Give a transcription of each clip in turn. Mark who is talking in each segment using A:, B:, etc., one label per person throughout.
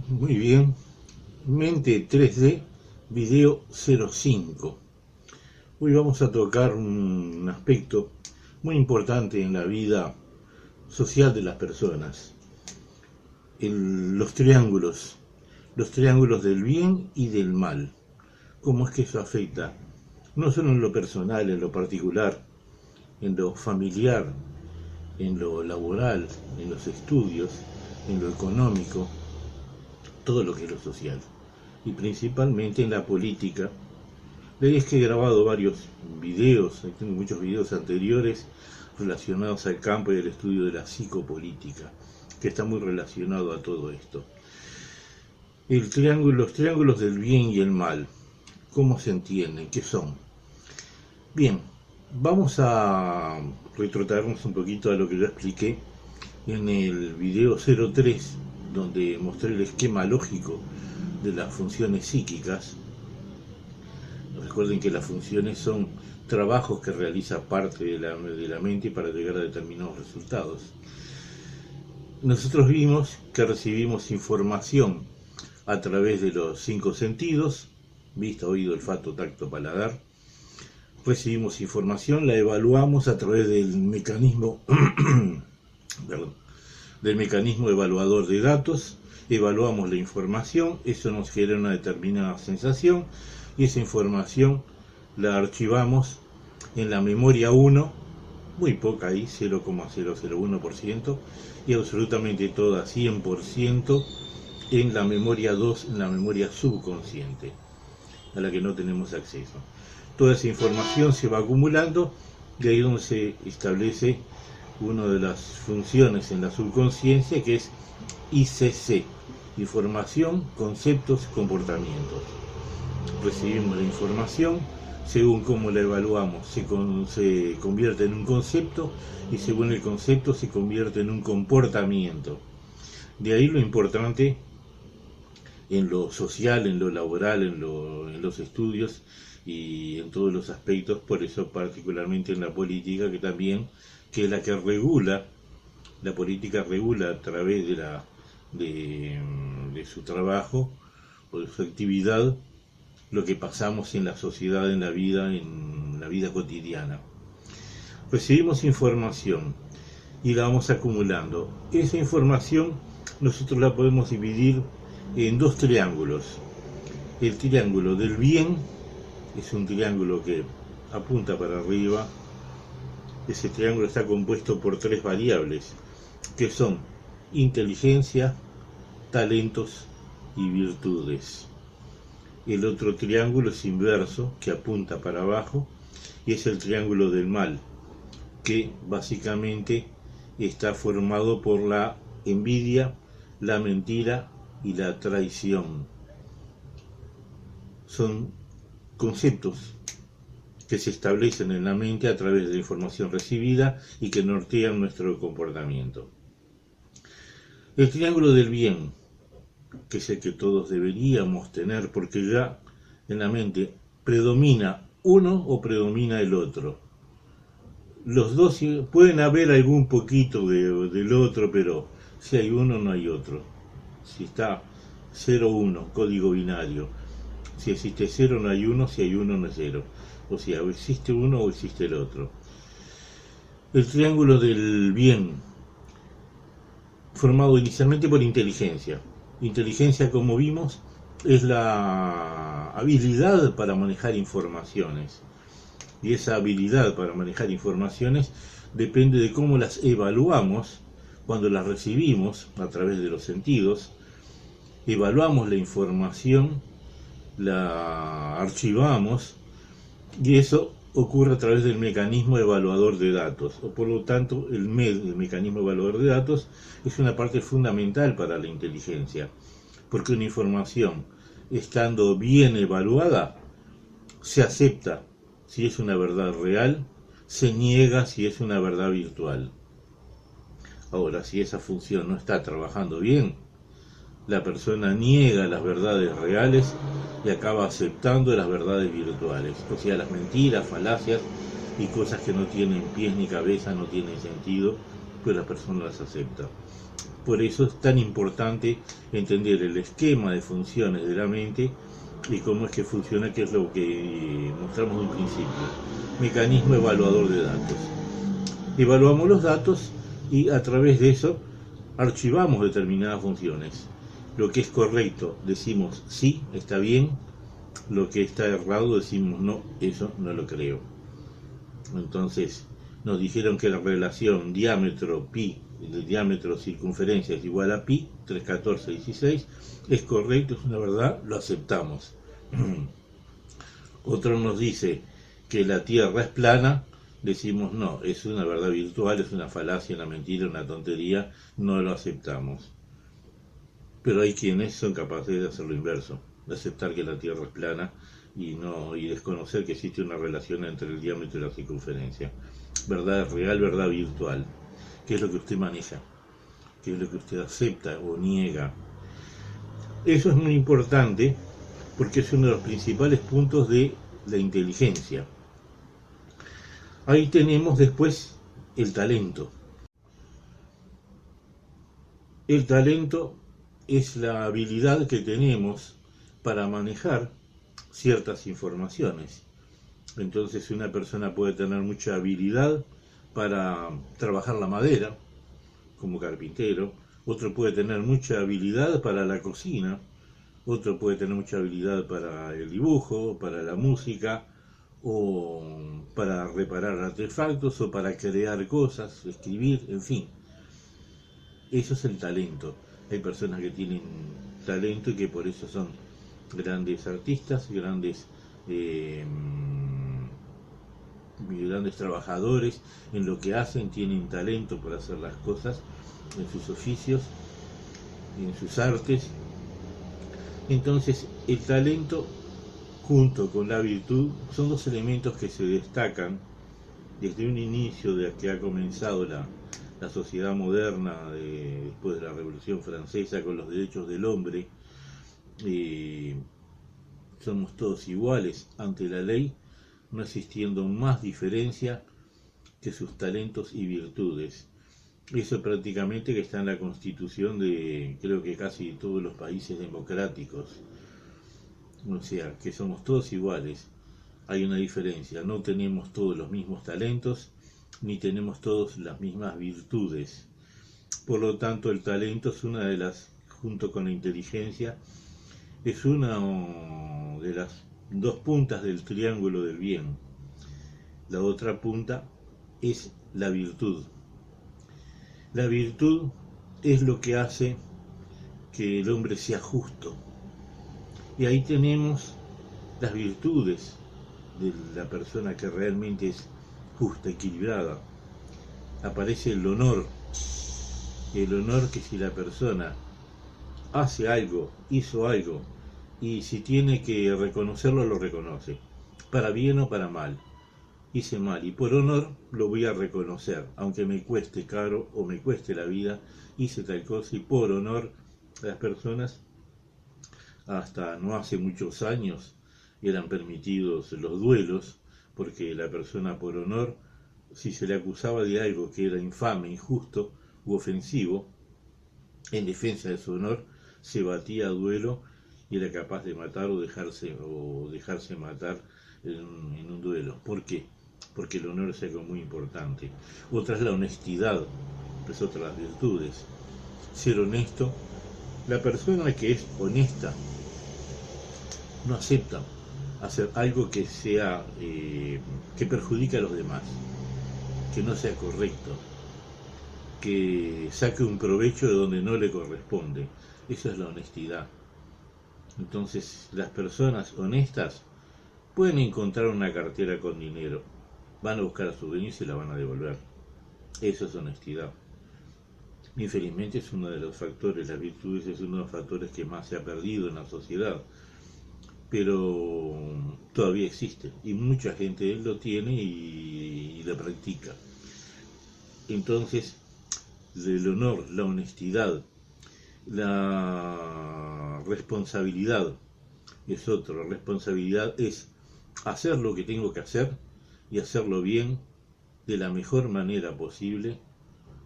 A: Muy bien, Mente 3D, video 05. Hoy vamos a tocar un aspecto muy importante en la vida social de las personas. Los triángulos del bien y del mal. Cómo es que eso afecta, no solo en lo personal, en lo particular, en lo familiar, en lo laboral, en los estudios, en lo económico, todo lo que es lo social, y principalmente en la política. Es que he grabado varios videos, tengo muchos videos anteriores relacionados al campo y al estudio de la psicopolítica, que está muy relacionado a todo esto. Los triángulos del bien y el mal, ¿cómo se entienden? ¿Qué son? Bien, vamos a retrotraernos un poquito a lo que yo expliqué en el video 03, donde mostré el esquema lógico de las funciones psíquicas. Recuerden que las funciones son trabajos que realiza parte de la mente para llegar a determinados resultados. Nosotros vimos que recibimos información a través de los 5 sentidos, vista, oído, olfato, tacto, paladar. Recibimos información, la evaluamos a través del mecanismo evaluador de datos. Evaluamos la información, eso nos genera una determinada sensación y esa información la archivamos en la memoria 1, muy poca ahí, 0,001%, y absolutamente toda, 100%, en la memoria 2, en la memoria subconsciente, a la que no tenemos acceso. Toda esa información se va acumulando, de ahí donde se establece una de las funciones en la subconsciencia, que es ICC, información, conceptos, comportamientos. Recibimos la información, según cómo la evaluamos se convierte en un concepto, y según el concepto se convierte en un comportamiento. De ahí lo importante en lo social, en lo laboral, en los estudios y en todos los aspectos, por eso particularmente en la política, que es la que regula, la política regula a través de su trabajo o de su actividad lo que pasamos en la sociedad, en la vida cotidiana. Recibimos información y la vamos acumulando. Esa información nosotros la podemos dividir en 2 triángulos. El triángulo del bien es un triángulo que apunta para arriba. Ese triángulo está compuesto por 3 variables, que son inteligencia, talentos y virtudes. El otro triángulo es inverso, que apunta para abajo, y es el triángulo del mal, que básicamente está formado por la envidia, la mentira y la traición. Son conceptos que se establecen en la mente a través de la información recibida y que nortean nuestro comportamiento. El triángulo del bien, que es el que todos deberíamos tener, porque ya en la mente predomina uno o predomina el otro. Los dos pueden haber algún poquito del otro, pero si hay uno no hay otro. Si está 0-1, código binario, si existe 0 no hay 1, si hay 1 no es 0. O sea, o existe uno o existe el otro. El triángulo del bien, formado inicialmente por inteligencia. Inteligencia, como vimos, es la habilidad para manejar informaciones. Y esa habilidad para manejar informaciones depende de cómo las evaluamos cuando las recibimos a través de los sentidos. Evaluamos la información, la archivamos, y eso ocurre a través del mecanismo evaluador de datos, o por lo tanto el mecanismo evaluador de datos es una parte fundamental para la inteligencia, porque una información, estando bien evaluada, se acepta si es una verdad real, se niega si es una verdad virtual. Ahora, si esa función no está trabajando bien, la persona niega las verdades reales y acaba aceptando las verdades virtuales, o sea, las mentiras, falacias y cosas que no tienen pies ni cabeza, no tienen sentido, pues la persona las acepta. Por eso es tan importante entender el esquema de funciones de la mente y cómo es que funciona, que es lo que mostramos en principio. Mecanismo evaluador de datos. Evaluamos los datos y a través de eso archivamos determinadas funciones. Lo que es correcto decimos sí, está bien. Lo que está errado decimos no, eso no lo creo. Entonces nos dijeron que la relación diámetro pi, el diámetro circunferencia es igual a pi, 3,14,16, es correcto, es una verdad, lo aceptamos. Otro nos dice que la Tierra es plana, decimos no, es una verdad virtual, es una falacia, una mentira, una tontería, no lo aceptamos. Pero hay quienes son capaces de hacer lo inverso, de aceptar que la Tierra es plana y desconocer que existe una relación entre el diámetro y la circunferencia. Verdad real, verdad virtual. ¿Qué es lo que usted maneja? ¿Qué es lo que usted acepta o niega? Eso es muy importante porque es uno de los principales puntos de la inteligencia. Ahí tenemos después el talento. El talento es la habilidad que tenemos para manejar ciertas informaciones. Entonces una persona puede tener mucha habilidad para trabajar la madera, como carpintero, otro puede tener mucha habilidad para la cocina, otro puede tener mucha habilidad para el dibujo, para la música, o para reparar artefactos, o para crear cosas, escribir, en fin. Eso es el talento. Hay personas que tienen talento y que por eso son grandes artistas, grandes trabajadores en lo que hacen, tienen talento para hacer las cosas en sus oficios, en sus artes. Entonces el talento junto con la virtud son dos elementos que se destacan desde un inicio de que ha comenzado la sociedad moderna después de la Revolución Francesa con los derechos del hombre. Somos todos iguales ante la ley, no existiendo más diferencia que sus talentos y virtudes. Eso prácticamente que está en la constitución de creo que casi todos los países democráticos. O sea, que somos todos iguales. Hay una diferencia, no tenemos todos los mismos talentos, ni tenemos todos las mismas virtudes. Por lo tanto, el talento es una de las, junto con la inteligencia, es una de las dos puntas del triángulo del bien. La otra punta es la virtud. La virtud es lo que hace que el hombre sea justo. Y ahí tenemos las virtudes de la persona que realmente es justa, equilibrada. Aparece el honor que si la persona hace algo, hizo algo, y si tiene que reconocerlo, lo reconoce, para bien o para mal. Hice mal y por honor lo voy a reconocer, aunque me cueste caro o me cueste la vida, hice tal cosa y por honor. Las personas hasta no hace muchos años eran permitidos los duelos, porque la persona por honor, si se le acusaba de algo que era infame, injusto u ofensivo, en defensa de su honor, se batía a duelo y era capaz de matar o dejarse matar en un duelo. ¿Por qué? Porque el honor es algo muy importante. Otra es la honestidad, es otra de las virtudes. Ser honesto. La persona que es honesta no acepta hacer algo que sea que perjudique a los demás, que no sea correcto, que saque un provecho de donde no le corresponde. Esa es la honestidad. Entonces, las personas honestas pueden encontrar una cartera con dinero, van a buscar a su dueño y se la van a devolver. Eso es honestidad. Infelizmente es uno de los factores, las virtudes es uno de los factores que más se ha perdido en la sociedad, pero todavía existe y mucha gente lo tiene y lo practica. Entonces, el honor, la honestidad, la responsabilidad es otro. La responsabilidad es hacer lo que tengo que hacer y hacerlo bien, de la mejor manera posible,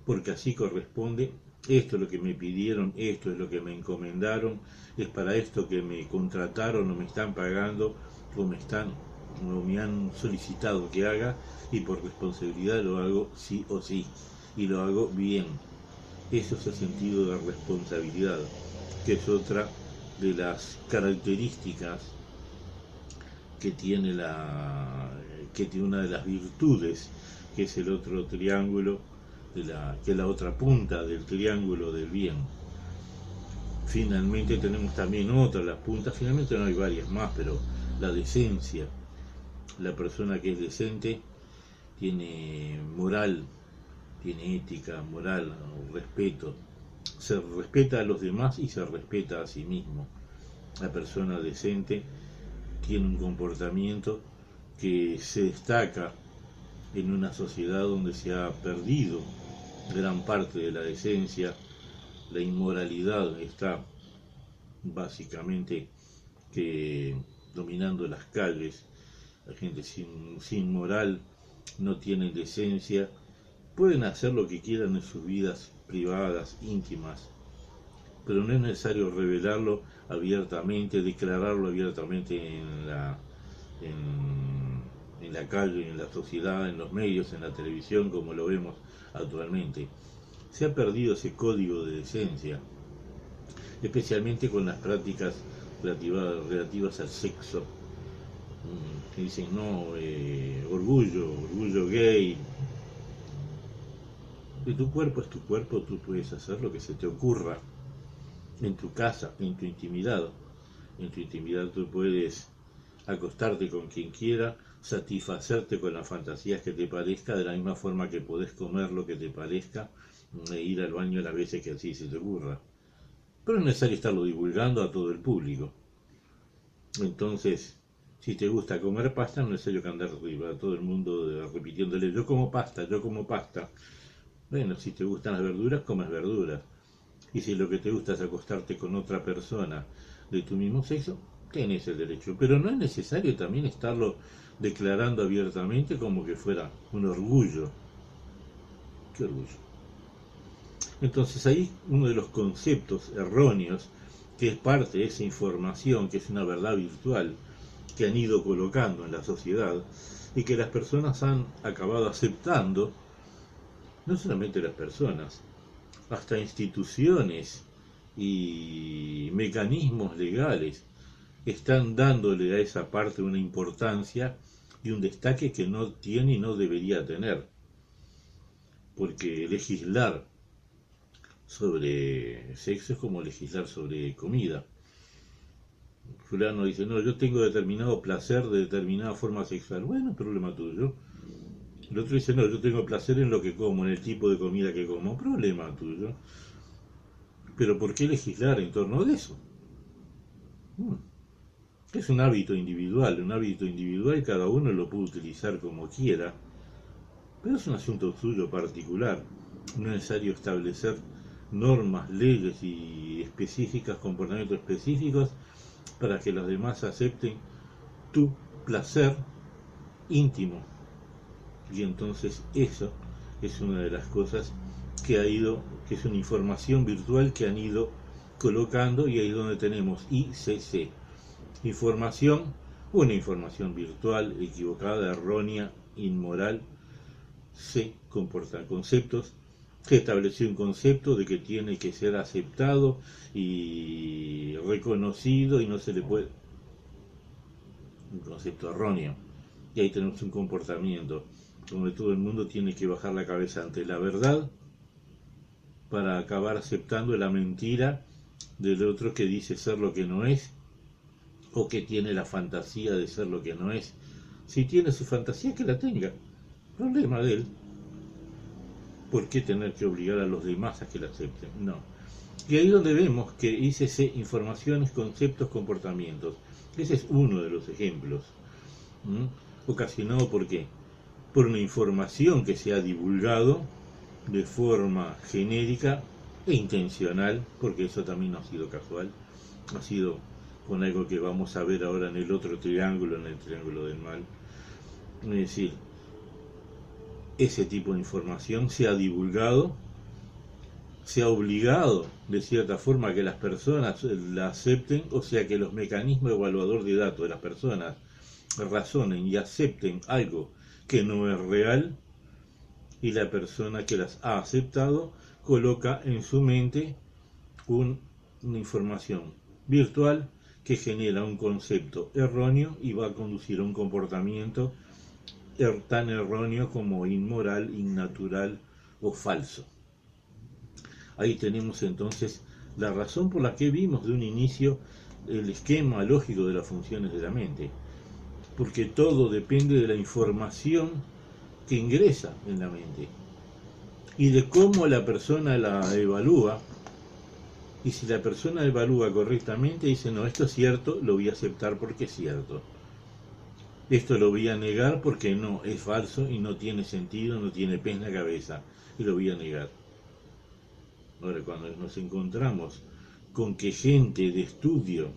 A: porque así corresponde esto es lo que me pidieron, esto es lo que me encomendaron, es para esto que me contrataron o me están pagando o me han solicitado que haga, y por responsabilidad lo hago sí o sí, y lo hago bien. Eso es el sentido de responsabilidad, que es otra de las características que tiene una de las virtudes, que es el otro triángulo, que es la otra punta del triángulo del bien. Finalmente tenemos también otra, las puntas, finalmente no hay varias más, pero la decencia. La persona que es decente tiene moral, tiene ética, moral, respeto. Se respeta a los demás y se respeta a sí mismo. La persona decente tiene un comportamiento que se destaca en una sociedad donde se ha perdido gran parte de la decencia. La inmoralidad está básicamente dominando las calles. La gente sin moral no tiene decencia. Pueden hacer lo que quieran en sus vidas privadas, íntimas, pero no es necesario revelarlo abiertamente, declararlo abiertamente en la calle, en la sociedad, en los medios, en la televisión, como lo vemos actualmente. Se ha perdido ese código de decencia, especialmente con las prácticas relativas al sexo. Que dicen, no, orgullo gay. Y tu cuerpo es tu cuerpo, tú puedes hacer lo que se te ocurra en tu casa, en tu intimidad. En tu intimidad tú puedes acostarte con quien quiera, satisfacerte con las fantasías que te parezca, de la misma forma que podés comer lo que te parezca, e ir al baño las veces que así se te ocurra. Pero no es necesario estarlo divulgando a todo el público. Entonces, si te gusta comer pasta, no es necesario que andar arriba a todo el mundo repitiéndole, yo como pasta, yo como pasta. Bueno, si te gustan las verduras, comes verduras. Y si lo que te gusta es acostarte con otra persona de tu mismo sexo, tenés el derecho. Pero no es necesario también estarlo declarando abiertamente como que fuera un orgullo. ¿Qué orgullo? Entonces ahí uno de los conceptos erróneos, que es parte de esa información, que es una verdad virtual, que han ido colocando en la sociedad y que las personas han acabado aceptando, no solamente las personas, hasta instituciones y mecanismos legales están dándole a esa parte una importancia y un destaque que no tiene y no debería tener. Porque legislar sobre sexo es como legislar sobre comida. Fulano dice, no, yo tengo determinado placer de determinada forma sexual. Bueno, problema tuyo. El otro dice, no, yo tengo placer en lo que como, en el tipo de comida que como. Problema tuyo. Pero ¿por qué legislar en torno de eso? Es un hábito individual cada uno lo puede utilizar como quiera, pero es un asunto suyo particular. No es necesario establecer normas, leyes y específicas, comportamientos específicos para que los demás acepten tu placer íntimo. Y entonces eso es una de las cosas que es una información virtual que han ido colocando, y ahí es donde tenemos ICC. Una información virtual, equivocada, errónea, inmoral, se comportan conceptos. Se estableció un concepto de que tiene que ser aceptado y reconocido y no se le puede... Un concepto erróneo. Y ahí tenemos un comportamiento donde todo el mundo tiene que bajar la cabeza ante la verdad para acabar aceptando la mentira del otro que dice ser lo que no es, o que tiene la fantasía de ser lo que no es. Si tiene su fantasía, que la tenga. Problema de él. ¿Por qué tener que obligar a los demás a que la acepten? No. Y ahí donde vemos que ICC, informaciones, conceptos, comportamientos. Ese es uno de los ejemplos. Ocasionado ¿por qué? Por una información que se ha divulgado de forma genérica e intencional, porque eso también no ha sido casual, ha sido con algo que vamos a ver ahora en el otro triángulo, en el triángulo del mal. Es decir, ese tipo de información se ha divulgado se ha obligado de cierta forma a que las personas la acepten, o sea que los mecanismos evaluador de datos de las personas razonen y acepten algo que no es real, y la persona que las ha aceptado coloca en su mente una información virtual que genera un concepto erróneo y va a conducir a un comportamiento tan erróneo como inmoral, innatural o falso. Ahí tenemos entonces la razón por la que vimos de un inicio el esquema lógico de las funciones de la mente, porque todo depende de la información que ingresa en la mente y de cómo la persona la evalúa. Y si la persona evalúa correctamente, dice, no, esto es cierto, lo voy a aceptar porque es cierto. Esto lo voy a negar porque no, es falso y no tiene sentido, no tiene pez en la cabeza, y lo voy a negar. Ahora, cuando nos encontramos con que gente de estudio,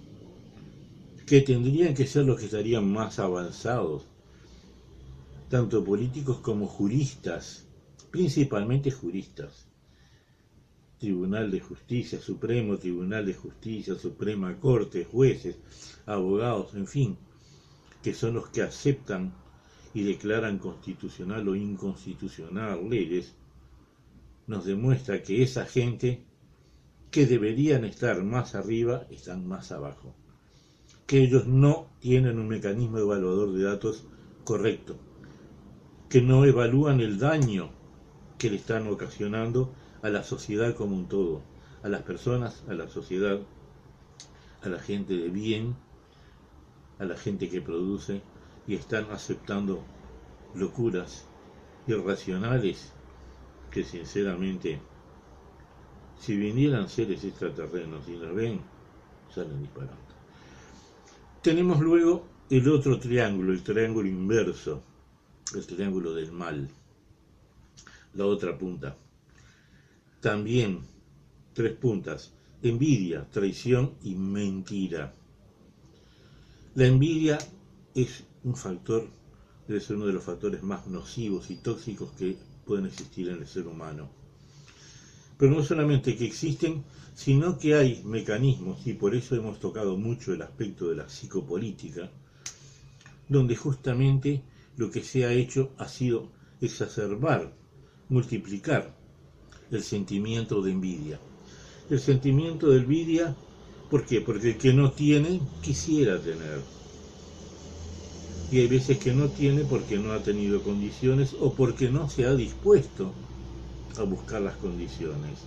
A: que tendrían que ser los que estarían más avanzados, tanto políticos como juristas, principalmente juristas, Tribunal de Justicia, Supremo Tribunal de Justicia, Suprema Corte, jueces, abogados, en fin, que son los que aceptan y declaran constitucional o inconstitucional leyes, nos demuestra que esa gente que deberían estar más arriba están más abajo, que ellos no tienen un mecanismo evaluador de datos correcto, que no evalúan el daño que le están ocasionando a la sociedad como un todo, a las personas, a la sociedad, a la gente de bien, a la gente que produce, y están aceptando locuras irracionales que sinceramente, si vinieran seres extraterrenos y nos ven, salen disparando. Tenemos luego el otro triángulo, el triángulo inverso, el triángulo del mal, la otra punta. También 3 puntas: envidia, traición y mentira. La envidia es un factor, debe ser uno de los factores más nocivos y tóxicos que pueden existir en el ser humano. Pero no solamente que existen, sino que hay mecanismos, y por eso hemos tocado mucho el aspecto de la psicopolítica, donde justamente lo que se ha hecho ha sido exacerbar, multiplicar el sentimiento de envidia. El sentimiento de envidia, ¿por qué? Porque el que no tiene, quisiera tener. Y hay veces que no tiene porque no ha tenido condiciones o porque no se ha dispuesto a buscar las condiciones.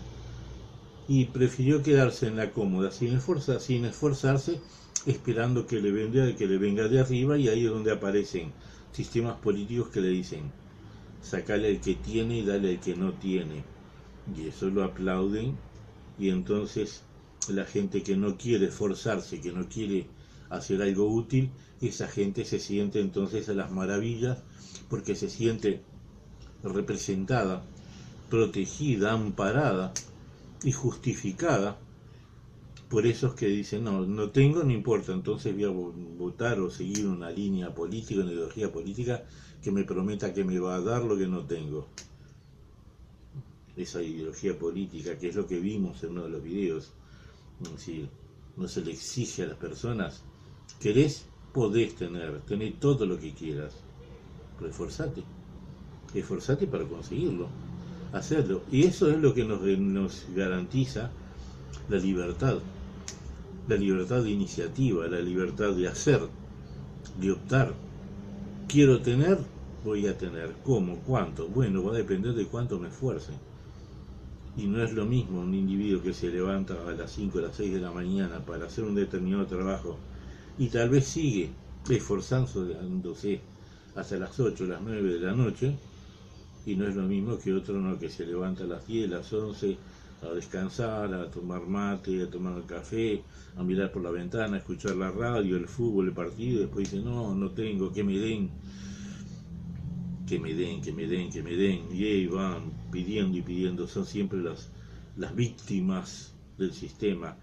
A: Y prefirió quedarse en la cómoda, sin esforzarse, esperando que le venga de arriba, y ahí es donde aparecen sistemas políticos que le dicen, sacale al que tiene y dale al que no tiene. Y eso lo aplauden, y entonces la gente que no quiere esforzarse, que no quiere hacer algo útil, esa gente se siente entonces a las maravillas, porque se siente representada, protegida, amparada y justificada por esos que dicen, no tengo, no importa, entonces voy a votar o seguir una línea política, una ideología política que me prometa que me va a dar lo que no tengo. Esa ideología política, que es lo que vimos en uno de los videos, es decir, no se le exige a las personas, querés, podés tener todo lo que quieras, pero esforzate para conseguirlo, hacerlo, y eso es lo que nos garantiza la libertad de iniciativa, la libertad de hacer, de optar. Quiero tener, voy a tener. ¿Cómo? ¿Cuánto? Bueno, va a depender de cuánto me esfuerce. Y no es lo mismo un individuo que se levanta a las 5 o las 6 de la mañana para hacer un determinado trabajo y tal vez sigue esforzándose hasta las 8 o las 9 de la noche, y no es lo mismo que otro que se levanta a las 10, las 11 a descansar, a tomar mate, a tomar café, a mirar por la ventana, a escuchar la radio, el fútbol, el partido, y después dice, no tengo, que me den, y ahí van pidiendo y pidiendo. Son siempre las víctimas del sistema.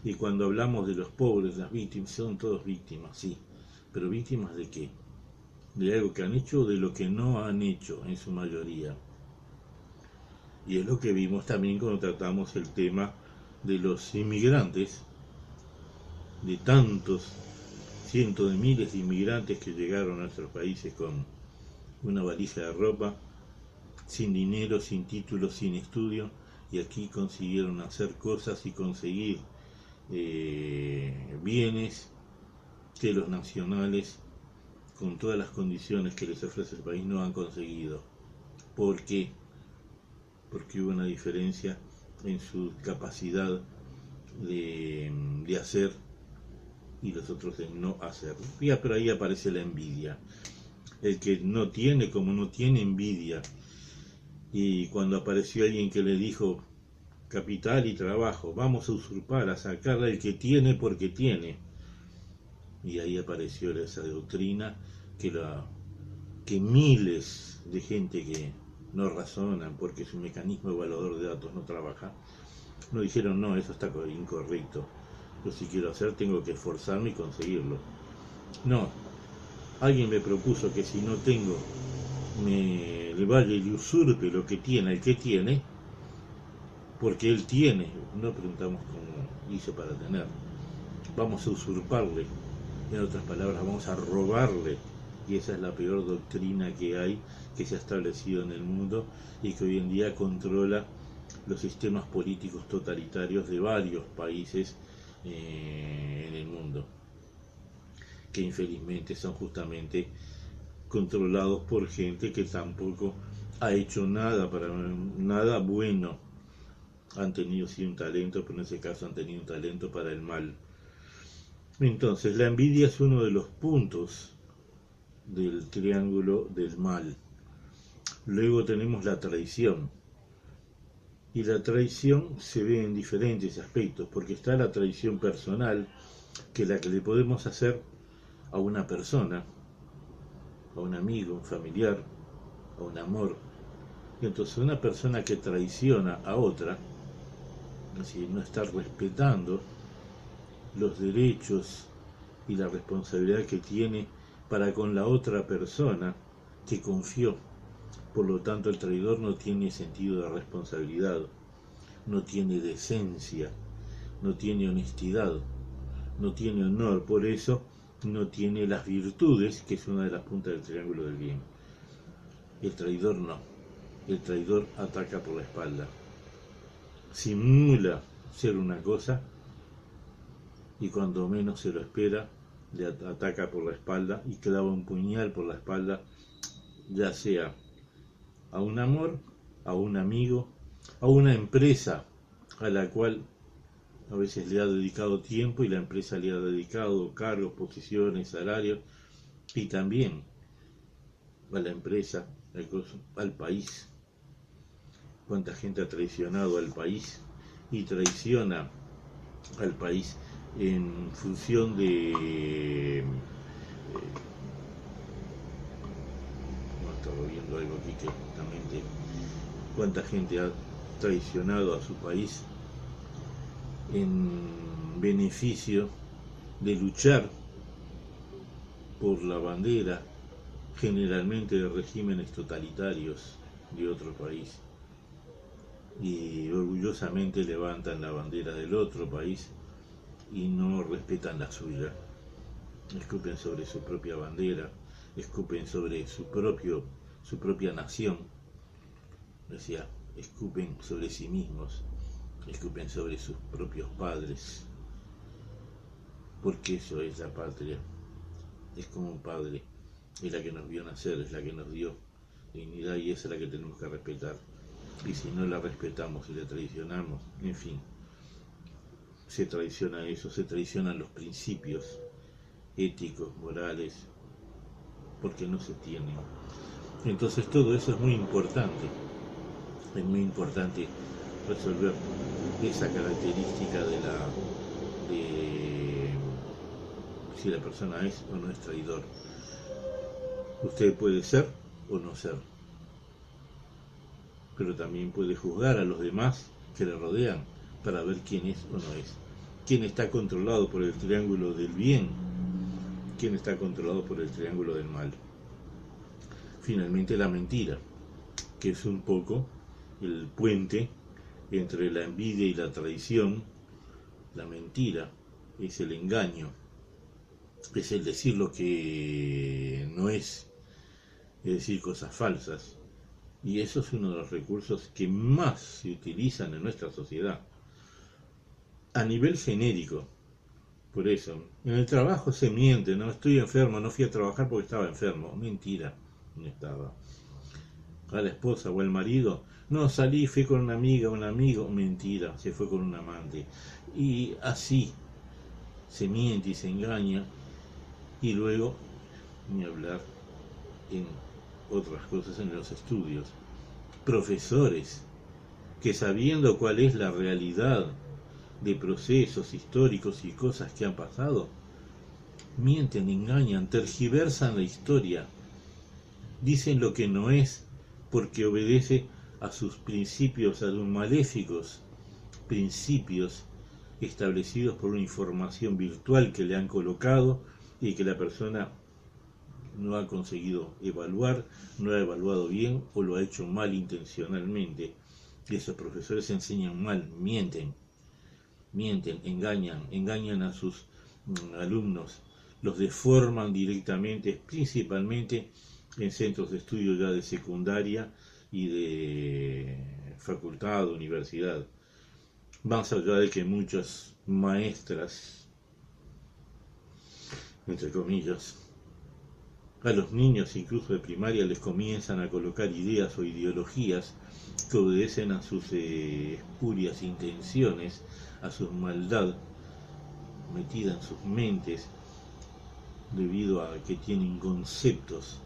A: Y cuando hablamos de los pobres, las víctimas, son todos víctimas, sí, pero víctimas ¿de qué? De algo que han hecho o de lo que no han hecho en su mayoría. Y es lo que vimos también cuando tratamos el tema de los inmigrantes, de tantos cientos de miles de inmigrantes que llegaron a nuestros países con una valija de ropa, sin dinero, sin título, sin estudio, y aquí consiguieron hacer cosas y conseguir bienes que los nacionales, con todas las condiciones que les ofrece el país, no han conseguido. ¿Por qué? Porque hubo una diferencia en su capacidad de hacer y los otros de no hacer. Pero ahí aparece la envidia. El que no tiene, como no tiene, envidia. Y cuando apareció alguien que le dijo capital y trabajo, vamos a usurpar, a sacarle el que tiene porque tiene. Y ahí apareció esa doctrina que miles de gente que no razonan porque su mecanismo evaluador de datos no trabaja, no dijeron, no, eso está incorrecto. Yo si quiero hacer tengo que esforzarme y conseguirlo. No, alguien me propuso que si no tengo, le vaya y le usurpe lo que tiene el que tiene, porque él tiene. No preguntamos cómo hizo para tener. Vamos a usurparle. En otras palabras, vamos a robarle. Y esa es la peor doctrina que hay, que se ha establecido en el mundo y que hoy en día controla los sistemas políticos totalitarios de varios países en el mundo, que infelizmente son justamente controlados por gente que tampoco ha hecho nada bueno. Han tenido sí un talento, pero en ese caso han tenido un talento para el mal. Entonces, la envidia es uno de los puntos del triángulo del mal. Luego tenemos la traición. Y la traición se ve en diferentes aspectos, porque está la traición personal, que es la que le podemos hacer a una persona, a un amigo, un familiar, a un amor. Y entonces una persona que traiciona a otra, es decir, no está respetando los derechos y la responsabilidad que tiene para con la otra persona que confió. Por lo tanto, el traidor no tiene sentido de responsabilidad, no tiene decencia, no tiene honestidad, no tiene honor, por eso no tiene las virtudes, que es una de las puntas del triángulo del bien. El traidor no, el traidor ataca por la espalda, simula ser una cosa y cuando menos se lo espera, le ataca por la espalda y clava un puñal por la espalda, ya sea a un amor, a un amigo, a una empresa a la cual a veces le ha dedicado tiempo y la empresa le ha dedicado cargos, posiciones, salarios, y también a la empresa, al país. Cuánta gente ha traicionado al país y traiciona al país en función de... estaba viendo algo aquí que justamente cuánta gente ha traicionado a su país en beneficio de luchar por la bandera, generalmente de regímenes totalitarios de otro país, y orgullosamente levantan la bandera del otro país y no respetan la suya. Escupen sobre su propia bandera, escupen sobre su propia nación, decía, escupen sobre sí mismos, escupen sobre sus propios padres, porque eso es la patria, es como un padre, es la que nos vio nacer, es la que nos dio dignidad y esa es la que tenemos que respetar. Y si no la respetamos y la traicionamos, en fin, se traiciona eso, se traicionan los principios éticos, morales, porque no se tienen. Entonces todo eso es muy importante resolver esa característica de si la persona es o no es traidor. Usted puede ser o no ser, pero también puede juzgar a los demás que le rodean para ver quién es o no es, quién está controlado por el triángulo del bien, quién está controlado por el triángulo del mal. Finalmente la mentira, que es un poco el puente entre la envidia y la traición. La mentira es el engaño, es el decir lo que no es decir cosas falsas. Y eso es uno de los recursos que más se utilizan en nuestra sociedad, a nivel genérico. Por eso, en el trabajo se miente, no estoy enfermo, no fui a trabajar porque estaba enfermo. Mentira, no estaba. A la esposa o al marido, no salí, fui con una amiga, un amigo. Mentira, se fue con un amante. Y así se miente y se engaña. Y luego, ni hablar en otras cosas en los estudios. Profesores que, sabiendo cuál es la realidad de procesos históricos y cosas que han pasado, mienten, engañan, tergiversan la historia, dicen lo que no es porque obedece a sus principios, a sus maléficos principios establecidos por una información virtual que le han colocado y que la persona no ha conseguido evaluar, no ha evaluado bien o lo ha hecho mal intencionalmente. Y esos profesores enseñan mal, mienten, engañan a sus alumnos, los deforman directamente, principalmente en centros de estudio ya de secundaria y de facultad, universidad. Más allá de que muchas maestras, entre comillas, a los niños incluso de primaria les comienzan a colocar ideas o ideologías que obedecen a sus espurias intenciones, a su maldad metida en sus mentes, debido a que tienen conceptos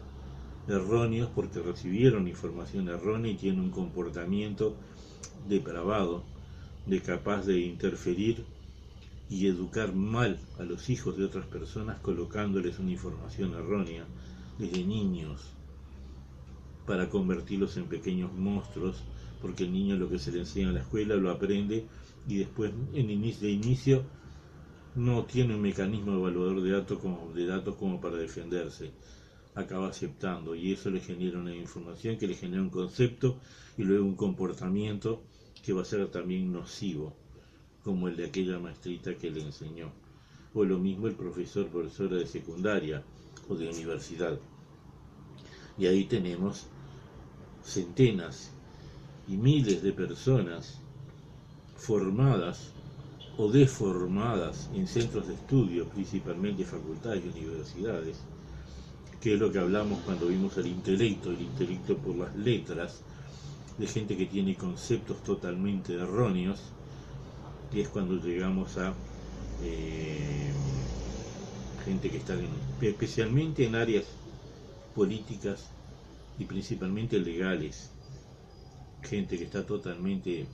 A: erróneos porque recibieron información errónea y tienen un comportamiento depravado, de capaz de interferir y educar mal a los hijos de otras personas colocándoles una información errónea desde niños para convertirlos en pequeños monstruos, porque el niño lo que se le enseña en la escuela lo aprende y después de inicio no tiene un mecanismo evaluador de datos como para defenderse, acaba aceptando y eso le genera una información que le genera un concepto y luego un comportamiento que va a ser también nocivo, como el de aquella maestrita que le enseñó, o lo mismo el profesora de secundaria o de universidad. Y ahí tenemos centenas y miles de personas formadas o deformadas en centros de estudio, principalmente facultades y universidades, que es lo que hablamos cuando vimos el intelecto por las letras, de gente que tiene conceptos totalmente erróneos, y es cuando llegamos a gente que está especialmente en áreas políticas y principalmente legales, gente que está totalmente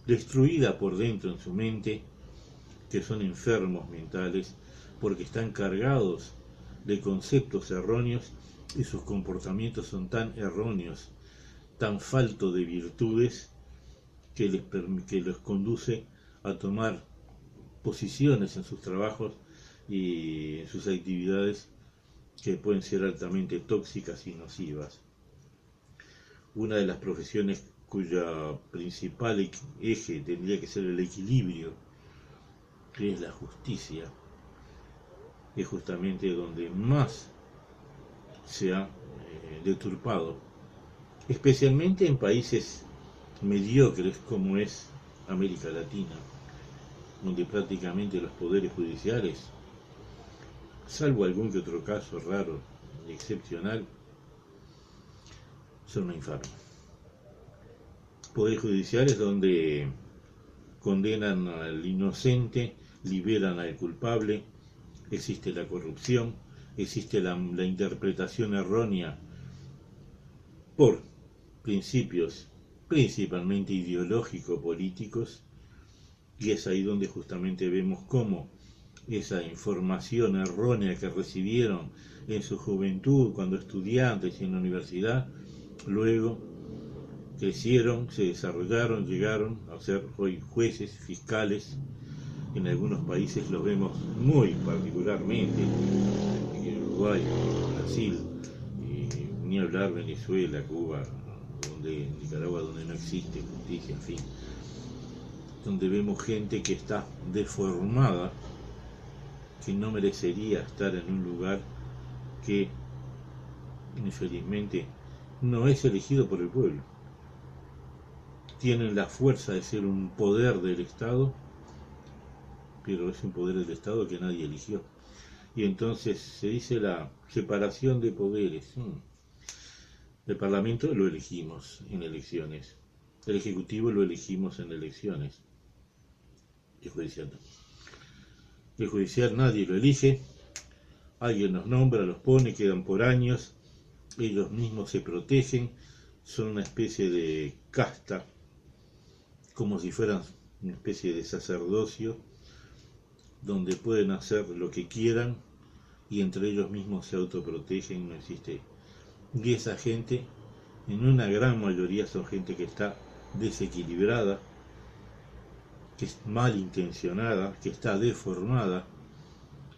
A: destruida por dentro en su mente, que son enfermos mentales porque están cargados de conceptos erróneos y sus comportamientos son tan erróneos, tan faltos de virtudes, que los conduce a tomar posiciones en sus trabajos y en sus actividades que pueden ser altamente tóxicas y nocivas. Una de las profesiones cuya principal eje tendría que ser el equilibrio, que es la justicia, es justamente donde más se ha deturpado, especialmente en países mediocres como es América Latina, donde prácticamente los poderes judiciales, salvo algún que otro caso raro y excepcional, son una infamia. Poderes judiciales donde condenan al inocente, liberan al culpable, existe la corrupción, existe la interpretación errónea por principios principalmente ideológico-políticos, y es ahí donde justamente vemos cómo esa información errónea que recibieron en su juventud, cuando estudiantes y en la universidad, luego crecieron, se desarrollaron, llegaron a ser hoy jueces, fiscales. En algunos países los vemos muy particularmente, en Uruguay, Brasil, ni hablar Venezuela, Cuba, donde en Nicaragua donde no existe justicia, en fin, donde vemos gente que está deformada, que no merecería estar en un lugar que infelizmente no es elegido por el pueblo. Tienen la fuerza de ser un poder del Estado, pero es un poder del Estado que nadie eligió. Y entonces se dice la separación de poderes. El Parlamento lo elegimos en elecciones, el Ejecutivo lo elegimos en elecciones, el Judicial no. El Judicial nadie lo elige, alguien los nombra, los pone, quedan por años, ellos mismos se protegen, son una especie de casta, como si fueran una especie de sacerdocio, donde pueden hacer lo que quieran y entre ellos mismos se autoprotegen, no existe. Y esa gente, en una gran mayoría, son gente que está desequilibrada, que es malintencionada, que está deformada,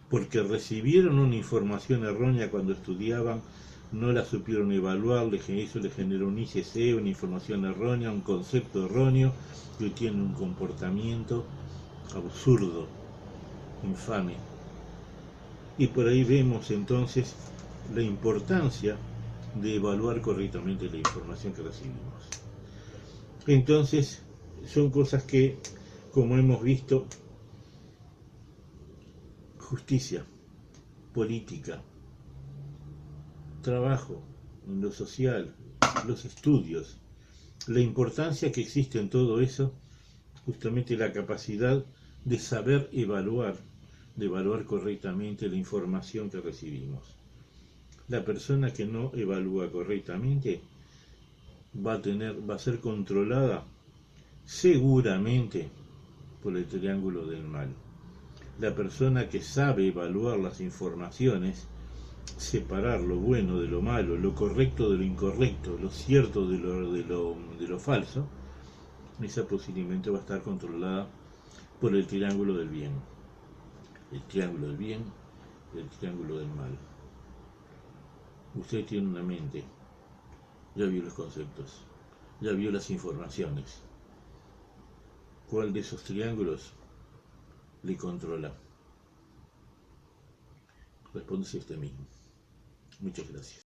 A: porque recibieron una información errónea cuando estudiaban, no la supieron evaluar, eso le generó un ICC, una información errónea, un concepto erróneo, que hoy tienen un comportamiento absurdo, infame. Y por ahí vemos entonces la importancia de evaluar correctamente la información que recibimos. Entonces, son cosas que, como hemos visto, justicia, política, trabajo, en lo social, los estudios, la importancia que existe en todo eso, justamente la capacidad de saber evaluar, de evaluar correctamente la información que recibimos. La persona que no evalúa correctamente va a ser controlada seguramente por el triángulo del mal. La persona que sabe evaluar las informaciones, separar lo bueno de lo malo, lo correcto de lo incorrecto, lo cierto de lo falso, esa posiblemente va a estar controlada por el triángulo del bien. El triángulo del bien y el triángulo del mal. Usted tiene una mente, ya vio los conceptos, ya vio las informaciones. ¿Cuál de esos triángulos le controla? Respóndese usted mismo. Muchas gracias.